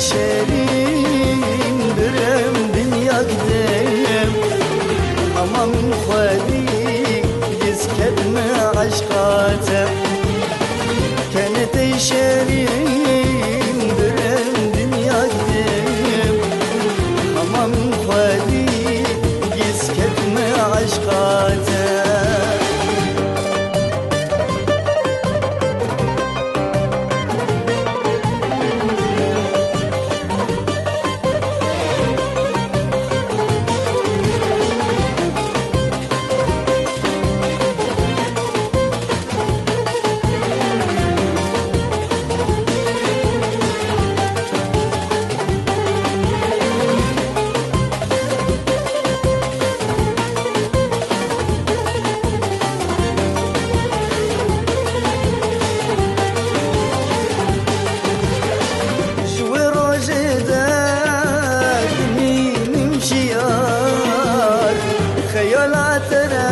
شرين برم دنيا قدام أمام خالي جز كدمة عشقاته كانت شرين برم دنيا قدام أمام خالي جز كدمة عشقاته خيالاتنا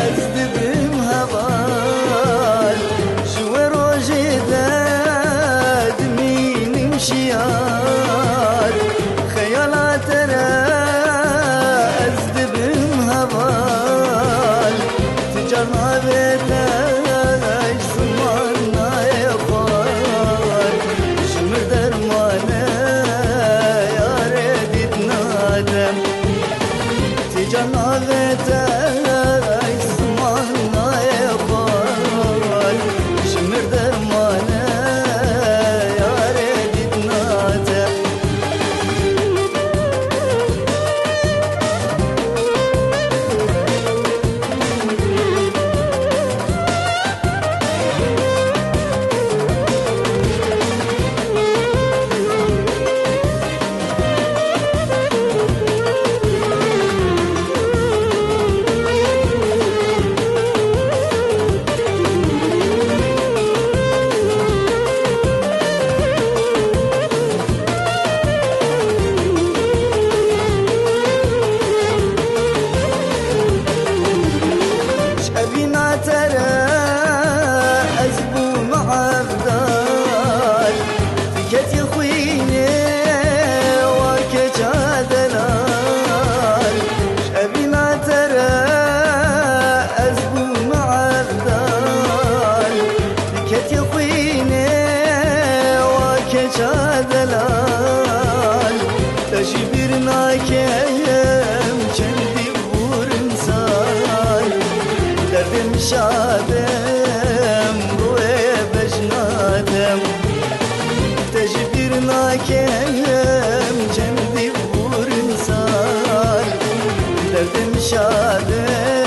أزدبم هبال جوار وجداد مين مشيار خيالاتنا أزدبم هبال تجرنا بيتاج زماننا يقال شمر درمانا يا ريت نادم جنازته اسمعنا يقال شمر درمانه يا ريت ناته ترى أزبو مع أفضال فكت يخويني وكجادلال شابنا ترى أزبو مع أفضال فكت يخويني وكجادلال تجبرنا كيم كندي ورنسال دردم شادم روی بجنادم تجبرنا كيم جندي ورنسال دردم شادم